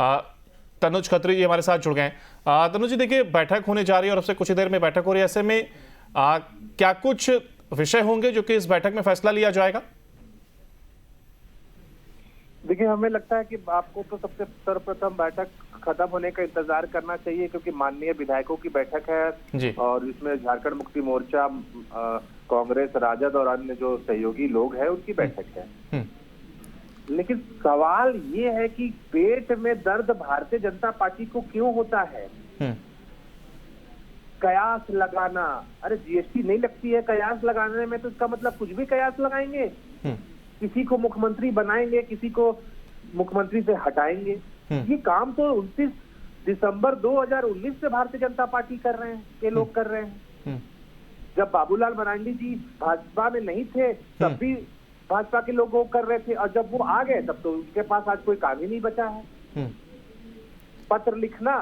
तनुज खत्री जी हमारे साथ जुड़ गए हैं। तनुज जी, देखिए बैठक होने जा रही है और अब से कुछ ही देर में बैठक हो रही है, ऐसे में क्या कुछ विषय होंगे जो कि इस बैठक में फैसला लिया जाएगा? देखिए, हमें लगता है कि आपको तो सबसे सर्वप्रथम बैठक खत्म होने का इंतजार करना चाहिए, क्योंकि माननीय विधायकों की बैठक है जी। और इसमें झारखंड मुक्ति मोर्चा, कांग्रेस, राजद और अन्य जो सहयोगी लोग हैं उनकी बैठक है। लेकिन सवाल ये है कि पेट में दर्द भारतीय जनता पार्टी को क्यों होता है? कयास लगाना, अरे जीएसटी नहीं लगती है कयास लगाने में, तो इसका मतलब कुछ भी कयास लगाएंगे, किसी को मुख्यमंत्री बनाएंगे, किसी को मुख्यमंत्री से हटाएंगे। ये काम तो 29 दिसंबर 2019 से भारतीय जनता पार्टी कर रहे हैं, ये लोग कर रहे हैं। जब बाबूलाल मरांडी जी भाजपा में नहीं थे तब भी भाजपा के लोग वो कर रहे थे, और जब वो आ गए तब तो उनके पास आज कोई काम ही नहीं बचा है। पत्र लिखना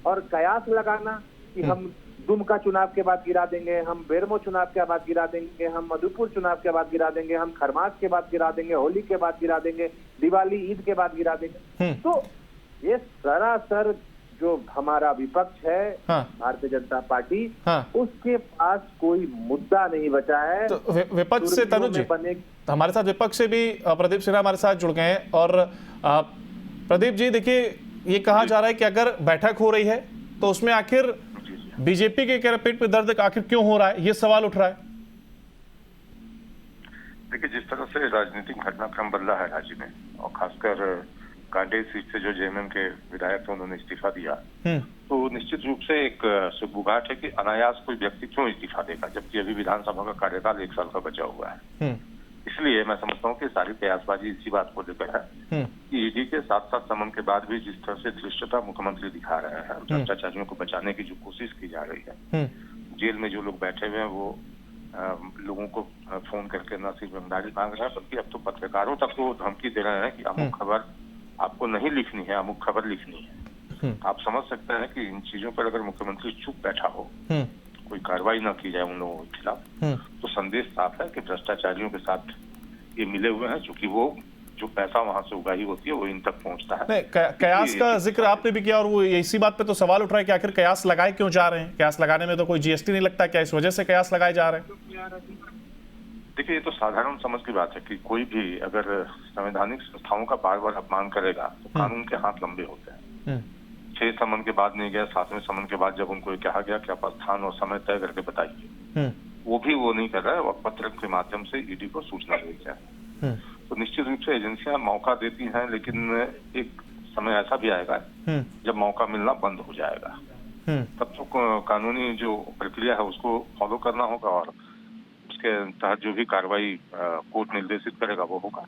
और कयास लगाना कि हम दुमका चुनाव के बाद गिरा देंगे, हम बेरमो चुनाव के बाद गिरा देंगे, हम मधुपुर चुनाव के बाद गिरा देंगे, हम खरमास के बाद गिरा देंगे, होली के बाद गिरा देंगे, दिवाली ईद के बाद गिरा देंगे। तो ये सरासर जो हमारा विपक्ष है, भारतीय जनता पार्टी, उसके पास कोई मुद्दा नहीं बचा है। तो विपक्ष से तनुज जी, हमारे साथ विपक्ष से भी प्रदीप सिन्हा हमारे साथ जुड़ गए हैं। और प्रदीप जी, देखिए ये कहा जा रहा है कि अगर बैठक हो रही है तो उसमें आखिर बीजेपी के पेट पे दर्द आखिर क्यों हो रहा है, ये सवाल उठ रहा है। देखिए, जिस तरह से राजनीतिक घटनाक्रम बदला है राज्य में, और खासकर कांटे सीट से जो जेएमएम के विधायक थे उन्होंने इस्तीफा दिया, तो निश्चित रूप से एक सुगबुगाहट है कि अनायास कोई व्यक्ति क्यों इस्तीफा देगा, जबकि अभी विधानसभा का कार्यकाल 1 साल का बचा हुआ है। इसलिए मैं समझता हूँ कि सारी कयासबाजी इसी बात को लेकर है कि ईडी के 7 समन के बाद भी जिस तरह से धृष्टता मुख्यमंत्री दिखा रहे हैं, भ्रष्टाचारियों को बचाने की जो कोशिश की जा रही है, जेल में जो लोग बैठे हुए हैं वो लोगों को फोन करके न सिर्फ ईमानदारी मांग रहे हैं, बल्कि अब तो पत्रकारों तक को धमकी दे रहे हैं कि अमुक खबर आपको नहीं लिखनी है, अमुक खबर लिखनी है। आप समझ सकते हैं कि इन चीजों पर अगर मुख्यमंत्री चुप बैठा हो, कोई कार्रवाई न की जाए उन लोगों के खिलाफ, तो संदेश साफ है कि भ्रष्टाचारियों के साथ ये मिले हुए हैं, क्योंकि वो जो पैसा वहां से उगाही होती है वो इन तक पहुंचता है। कयास का जिक्र आपने भी किया और वो इसी बात पे तो सवाल उठ रहा है कि आखिर कयास लगाए क्यों जा रहे हैं? कयास लगाने में तो कोई जीएसटी नहीं लगता, क्या इस वजह से कयास लगाए जा रहे हैं? देखिए, ये तो साधारण समझ की बात है कि कोई भी अगर संवैधानिक संस्थाओं का बार बार अपमान करेगा तो कानून के हाथ लंबे होते हैं। 6 समन के बाद नहीं गया, 7वें समन के बाद जब उनको कहा गया कि आप स्थान और समय तय करके बताइए, वो भी वो नहीं कर रहा है, वो पत्र के माध्यम से ईडी को सूचना भेज रहा है। तो निश्चित रूप से एजेंसियां मौका देती हैं, लेकिन एक समय ऐसा भी आएगा जब मौका मिलना बंद हो जाएगा। तब तो कानूनी जो प्रक्रिया है उसको फॉलो करना होगा और उसके तहत जो भी कार्रवाई कोर्ट निर्देशित करेगा वो होगा।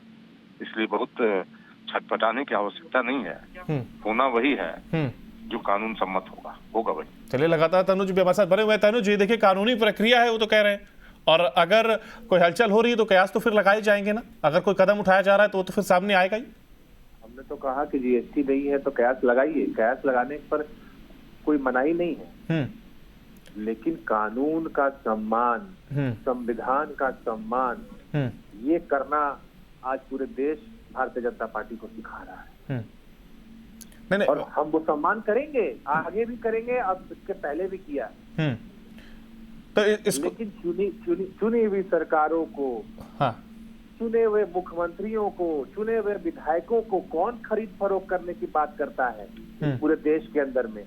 इसलिए बहुत छटपटाने की आवश्यकता नहीं है, होना वही है जो कानून सम्मत होगा वही। चलिए, लगातार तनुज भी हमारे साथ बने हुए हैं। तनुज जी, देखिए कानूनी प्रक्रिया है वो तो कह रहे हैं, और अगर कोई हलचल हो रही है तो कयास तो फिर लगाए जाएंगे ना, अगर कोई कदम उठाया जा रहा है तो वो तो फिर सामने आएगा ही। हमने तो कहा कि जीएसटी नहीं है तो कयास लगाइए, कयास लगाने पर कोई मनाही नहीं है, लेकिन कानून का सम्मान, संविधान का सम्मान, ये करना आज पूरे देश भारतीय जनता पार्टी को सिखा रहा है। नहीं, और हम वो सम्मान करेंगे, आगे भी करेंगे, अब इसके पहले भी किया। तो इसको लेकिन चुनी हुई सरकारों को, चुने हुए मुख्यमंत्रियों को, चुने हुए विधायकों को कौन खरीद फरोख्त करने की बात करता है पूरे देश के अंदर में?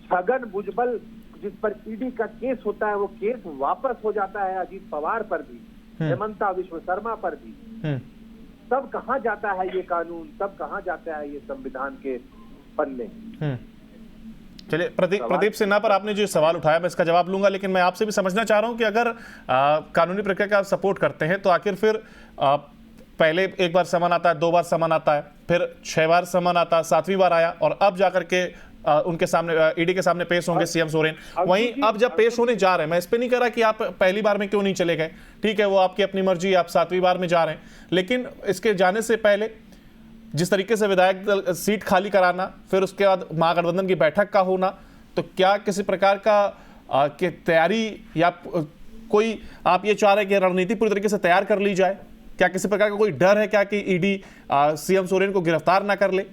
छगन भुजबल जिस पर ईडी का केस होता है, वो केस वापस हो जाता है अजीत पवार पर भी, हेमंता विश्व शर्मा पर भी। तब कहाँ जाता है ये कानून, तब कहाँ जाता है ये संविधान के पन्ने? चलिए, प्रदीप सिन्हा पर आपने जो सवाल उठाया मैं इसका जवाब लूंगा, लेकिन मैं आपसे भी समझना चाह रहा हूं कि अगर कानूनी प्रक्रिया का आप सपोर्ट करते हैं तो आखिर फिर पहले 1 बार समन आता है, 2 बार समन आता है, फिर 6 बार समन आता है, 7वीं बार आया और अब जाकर के उनके सामने ईडी के सामने पेश होंगे सीएम सोरेन। वहीं अब जब पेश होने जा रहे हैं, मैं इस पे नहीं कह रहा कि आप पहली बार में क्यों नहीं चले गए, ठीक है, वो आपकी अपनी मर्जी, आप 7वीं बार में जा रहे हैं, लेकिन इसके जाने से पहले जिस तरीके से विधायक दल सीट खाली कराना, फिर उसके बाद महागठबंधन की बैठक का होना, तो क्या किसी प्रकार का की तैयारी या कोई आप ये चाह रहे हैं कि रणनीति पूरी तरीके से तैयार कर ली जाए? क्या किसी प्रकार का कोई डर है क्या कि ईडी सीएम सोरेन को गिरफ्तार ना कर ले?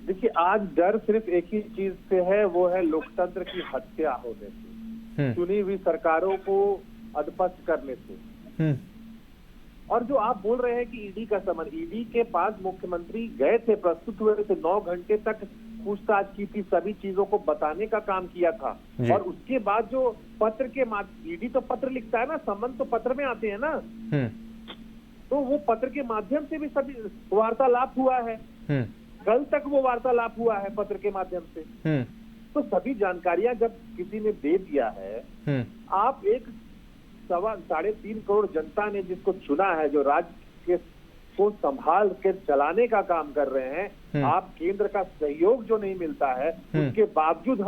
देखिए, आज डर सिर्फ एक ही चीज से है, वो है लोकतंत्र की हत्या होने से, चुनी हुई सरकारों को अधपस्त करने से। और जो आप बोल रहे हैं कि ईडी का समन, ईडी के पास मुख्यमंत्री गए थे, प्रस्तुत हुए थे, 9 घंटे तक पूछताछ की थी, सभी चीजों को बताने का काम किया था। और उसके बाद जो पत्र के माध्यम, ईडी तो पत्र लिखता है ना, समन तो पत्र में आते हैं ना, तो वो पत्र के माध्यम से भी सभी वार्तालाप हुआ है। कल तक वो वार्तालाप हुआ है पत्र के माध्यम से। तो सभी जानकारियां जब किसी ने दे दिया है, आप एक 3.25 करोड़ जनता ने जिसको चुना है, जो राज्य के को संभाल के चलाने का काम कर रहे हैं, आप केंद्र का सहयोग जो नहीं मिलता है, उसके बावजूद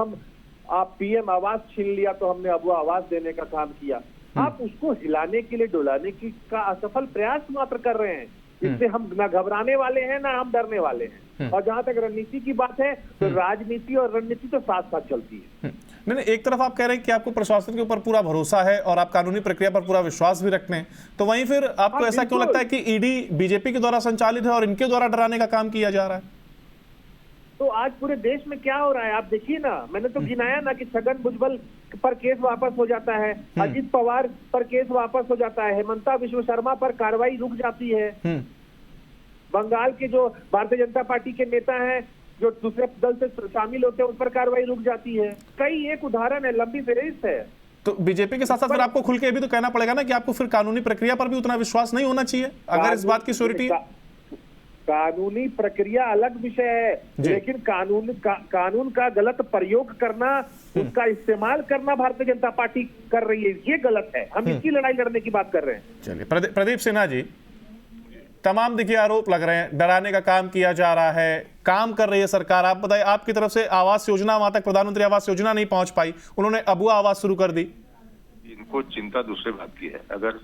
आप पीएम आवास छीन लिया तो हमने अब वो आवास देने का काम किया। आप उसको हिलाने के लिए, डुलाने की का असफल प्रयास मात्र कर रहे हैं। इससे हम ना घबराने वाले हैं ना हम डरने वाले हैं। और जहां तक रणनीति की बात है, तो राजनीति और रणनीति तो साथ साथ चलती है। नहीं, एक तरफ आप कह रहे हैं कि आपको प्रशासन के ऊपर पूरा भरोसा है और आप कानूनी प्रक्रिया पर पूरा विश्वास भी रखते हैं, तो वहीं फिर आपको ऐसा क्यों लगता है कि ईडी बीजेपी के द्वारा संचालित है और इनके द्वारा डराने का काम किया जा रहा है? तो आज पूरे देश में क्या हो रहा है आप देखिए ना, मैंने तो गिनाया ना कि छगन भुजबल पर केस वापस हो जाता है, अजित पवार पर केस वापस हो जाता है, हेमंता विश्व शर्मा पर कार्रवाई रुक जाती है, बंगाल के जो भारतीय जनता पार्टी के नेता हैं जो दूसरे दल से शामिल होते हैं उन पर कार्रवाई रुक जाती है। कई एक उदाहरण है, लंबी फहरिस्त है। तो बीजेपी के साथ साथ फिर आपको खुल के भी तो कहना पड़ेगा ना कि आपको फिर कानूनी प्रक्रिया पर भी उतना विश्वास नहीं होना चाहिए, अगर इस बात की श्योरिटी है। कानूनी प्रक्रिया अलग विषय है, लेकिन कानून का गलत प्रयोग करना, उसका इस्तेमाल करना भारतीय जनता पार्टी कर रही है, ये गलत है। हम इसकी लड़ाई लड़ने की बात कर रहे हैं। चलिए, प्रदीप सिन्हा जी, तमाम देखिए आरोप लग रहे हैं, डराने का काम किया जा रहा है, काम कर रही है सरकार। आप बताइए, आपकी तरफ से आवास योजना, वहां तक प्रधानमंत्री आवास योजना नहीं पहुंच पाई, उन्होंने अबुआ आवास शुरू कर दी। इनको चिंता दूसरे बात की है, अगर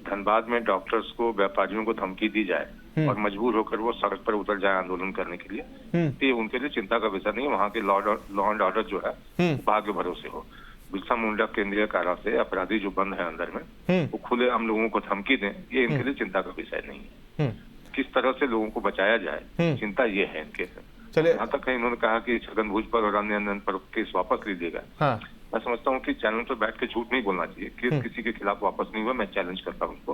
धनबाद में डॉक्टर्स को, व्यापारियों को धमकी दी जाए और मजबूर होकर वो सड़क पर उतर जाए आंदोलन करने के लिए, तो ये उनके लिए चिंता का विषय नहीं है। वहाँ के लॉ एंड ऑर्डर जो है भाग्य भरोसे हो। बिरसा मुंडा केंद्रीय कारा से अपराधी जो बंद है अंदर में, वो खुले आम लोगों को धमकी दें, ये इनके लिए चिंता का विषय नहीं है। किस तरह से लोगों को बचाया जाए, चिंता ये है इनके। चलिए, यहाँ तक इन्होंने कहा कि छगन भुजबल और अन्य पर केस वापस लीजिएगा। मैं समझता हूँ कि चैनल पर बैठ के झूठ नहीं बोलना चाहिए। केस किसी के खिलाफ वापस नहीं हुआ। मैं चैलेंज करता हूँ उनको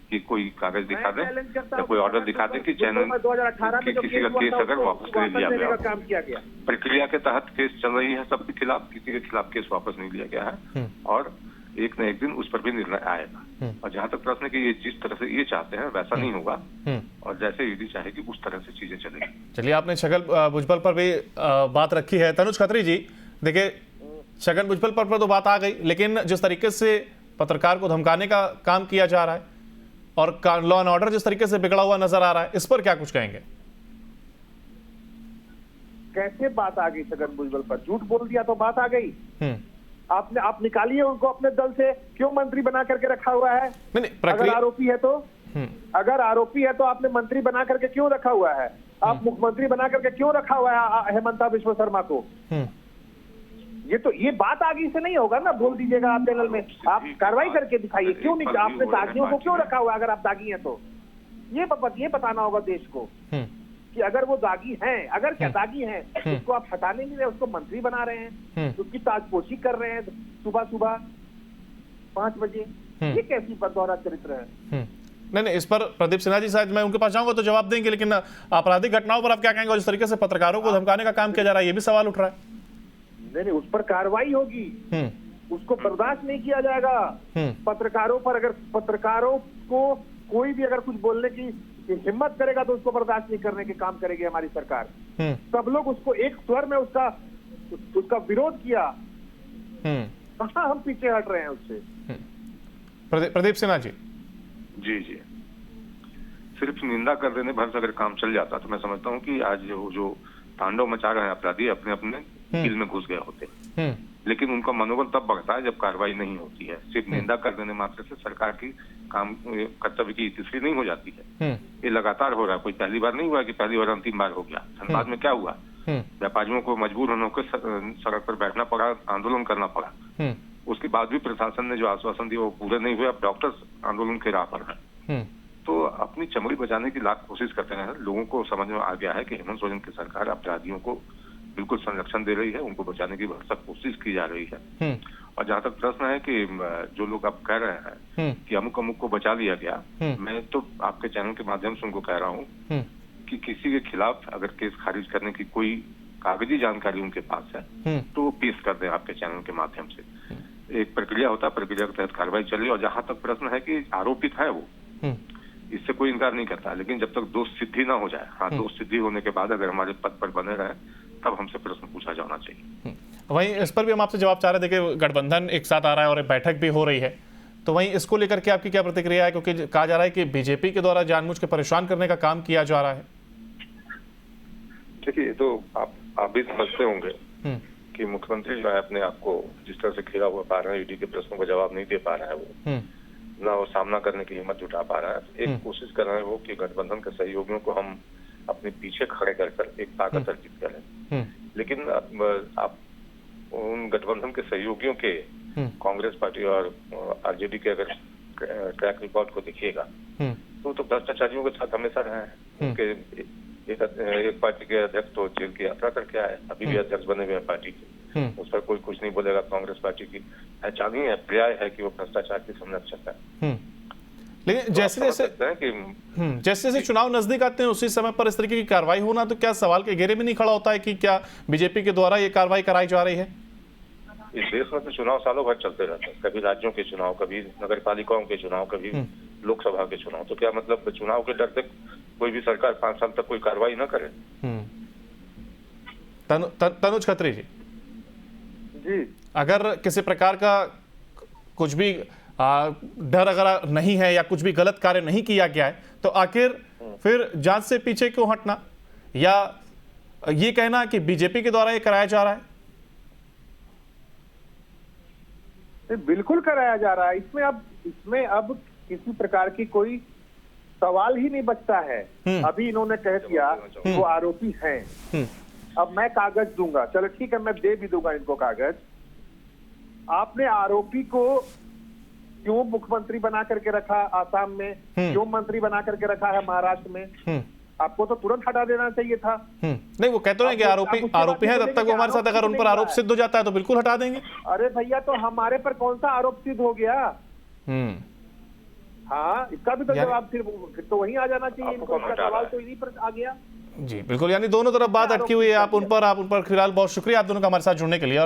कि कोई कागज दिखा दे या कोई ऑर्डर दिखा दे कि चैनल किसी का केस अगर वापस ले लिया गया, प्रक्रिया के तहत केस चल रही है सबके खिलाफ, किसी के खिलाफ केस वापस नहीं लिया गया है और एक न एक दिन उस पर भी निर्णय आएगा। और जहां तक प्रश्न है कि ये जिस तरह से ये चाहते हैं वैसा नहीं होगा और जैसे ईडी चाहेगी उस तरह से चीजें चलेगी। चलिए, आपने छगन भुजबल पर भी बात रखी है। तनुज खत्री जी, देखिए छगन भुजबल पर तो बात आ गई, लेकिन जिस तरीके से पत्रकार को धमकाने का काम किया जा रहा है और लॉ एंड ऑर्डर जिस तरीके से बिगड़ा हुआ नजर आ रहा है, इस पर क्या कुछ कहेंगे? कैसे बात आ गई? छगन भुजबल पर झूठ बोल दिया तो बात आ गई। आप निकालिए उनको अपने दल से, क्यों मंत्री बना करके रखा हुआ है? अगर आरोपी है तो, अगर आरोपी है तो आपने मंत्री बना करके क्यों रखा हुआ है? आप मुख्यमंत्री बना करके क्यों रखा हुआ है हेमंता विश्व शर्मा को? ये बात आगे से नहीं होगा ना, बोल दीजिएगा आप चैनल में, आप कार्रवाई करके दिखाइए। क्यों नहीं, आपने दागियों को क्यों रखा हुआ है? अगर आप दागी हैं तो ये बताना होगा देश को कि अगर वो दागी हैं, अगर क्या दागी हैं, उसको आप हटाने नहीं रहे, उसको मंत्री बना रहे हैं, उसकी ताजपोशी कर रहे हैं सुबह सुबह 5 बजे। ये कैसी बदौरा चरित्र है? नहीं, इस पर प्रदीप सिन्हा जी शायद मैं उनके पास जाऊंगा तो जवाब देंगे, लेकिन आपराधिक घटनाओं पर आप क्या कहेंगे? जिस तरीके से पत्रकारों को धमकाने का काम किया जा रहा है, ये भी सवाल उठ रहा है। नहीं, उस पर कार्रवाई होगी, उसको बर्दाश्त नहीं किया जाएगा। पत्रकारों पर, अगर पत्रकारों को कोई भी अगर कुछ बोलने की हिम्मत करेगा तो उसको बर्दाश्त नहीं करने के काम करेगी हमारी सरकार। सब लोग उसको एक स्वर में उसका विरोध किया, कहां हम पीछे हट रहे हैं उससे? प्रदीप सिन्हा जी। जी, सिर्फ निंदा कर देने भर से अगर काम चल जाता तो मैं समझता हूँ कि आज जो तांडव मचा रहे हैं अपराधी अपने अपने दिल में घुस गए होते। लेकिन उनका मनोबल तब बढ़ता है जब कार्रवाई नहीं होती है। सिर्फ निंदा कर देने मात्र से सरकार की काम कर्तव्य की तीसरी नहीं हो जाती है। ये लगातार हो रहा है, कोई पहली बार नहीं हुआ कि पहली बार अंतिम बार हो गया। धनबाद में क्या हुआ, व्यापारियों को मजबूर होकर सड़क पर बैठना पड़ा, आंदोलन करना पड़ा। उसके बाद भी प्रशासन ने जो आश्वासन दिया वो पूरे नहीं हुए। अब डॉक्टर्स आंदोलन के राह पर है। तो अपनी चमड़ी बचाने की लाख कोशिश करते हैं। लोगों को समझ में आ गया है कि हेमंत सोरेन की सरकार अपराधियों को बिल्कुल संरक्षण दे रही है, उनको बचाने की भरसक कोशिश की जा रही है। और जहां तक प्रश्न है कि जो लोग आप कह रहे हैं कि अमुक अमुक को बचा लिया गया, मैं तो आपके चैनल के माध्यम से उनको कह रहा हूँ कि किसी के खिलाफ अगर केस खारिज करने की कोई कागजी जानकारी उनके पास है तो वो पेश कर दें आपके चैनल के माध्यम से। एक प्रक्रिया होता है, प्रक्रिया के तहत कार्रवाई चली। और जहां तक प्रश्न है कि आरोपित है वो, इससे कोई इनकार नहीं करता, लेकिन जब तक दोष सिद्धि ना हो जाए, हाँ, दोष सिद्धि होने के बाद अगर हमारे पद पर बने रहे तब हमसे प्रश्न पूछा जाना चाहिए। वहीं इस पर भी हम आपसे जवाब चाह रहे थे कि गठबंधन एक साथ आ रहा है और एक बैठक भी हो रही है, तो वहीं इसको लेकर के आपकी क्या प्रतिक्रिया है? क्योंकि कहा जा रहा है कि बीजेपी के द्वारा जानबूझ के परेशान करने का काम किया जा रहा है। देखिए, तो आप भी समझते होंगे कि मुख्यमंत्री जो है अपने आप को जिस तरह से घिरा हुआ पा रहे हैं, ईडी के प्रश्नों का जवाब नहीं दे पा रहा है, वो ना वो सामना करने की हिम्मत जुटा पा रहा है। एक कोशिश कर रहे हैं वो कि गठबंधन के सहयोगियों को हम अपने पीछे खड़े कर एक ताकत अर्जित करें। लेकिन आप उन गठबंधन के सहयोगियों के कांग्रेस पार्टी और आरजेडी के अगर ट्रैक रिकॉर्ड को देखिएगा तो भ्रष्टाचारियों के साथ हमेशा रहे हैं। उनके एक पार्टी के अध्यक्ष तो जेल की यात्रा करके आए, अभी भी अध्यक्ष बने हुए हैं पार्टी के, उस पर कोई कुछ नहीं बोलेगा। कांग्रेस पार्टी की पहचान ही है, पर्याय है कि वो भ्रष्टाचार की संरक्षक है। लेकिन जैसे जैसे चुनाव नजदीक आते हैं उसी समय पर इस तरीके की कार्रवाई होना, तो क्या सवाल के घेरे में नहीं खड़ा होता है कि क्या बीजेपी के द्वारा ये कार्रवाई कराई जा रही है? इस देश में तो चुनाव सालों भर चलते रहते हैं, कभी राज्यों के चुनाव, कभी नगर पालिकाओं के चुनाव, कभी लोकसभा के चुनाव। तो क्या मतलब चुनाव के डर से कोई भी सरकार 5 साल तक कोई कार्रवाई न करे? तनुज खत्री जी, अगर किसी प्रकार का कुछ भी डर अगर नहीं है या कुछ भी गलत कार्य नहीं किया गया है, तो आखिर फिर जांच से पीछे क्यों हटना या ये कहना कि बीजेपी के द्वारा ये कराया जा रहा है? बिल्कुल कराया जा रहा है। इसमें अब किसी प्रकार की कोई सवाल ही नहीं बचता है। अभी इन्होंने कह दिया वो आरोपी हैं, अब मैं कागज दूंगा, चलो ठीक है, मैं दे भी दूंगा इनको कागज। आपने आरोपी को क्यों मुख्यमंत्री बना करके रखा आसाम में, क्यों मंत्री बना करके रखा है महाराष्ट्र में? आपको तो तुरंत हटा देना चाहिए था। नहीं, वो कहते हैं कि आरोपी है, तब तक वो हमारे साथ अगर उन पर आरोप सिद्ध हो जाता है तो बिल्कुल हटा देंगे। अरे भैया, तो हमारे पर कौन सा आरोप सिद्ध हो गया? हाँ, इसका भी तो जवाब फिर तो वहीं आ जाना चाहिए। इनको सवाल तो इन्हीं पर आ गया। जी बिल्कुल, यानी दोनों तरफ बात अटकी हुई है। आप उन पर फिलहाल बहुत शुक्रिया आप दोनों का हमारे साथ जुड़ने के लिए।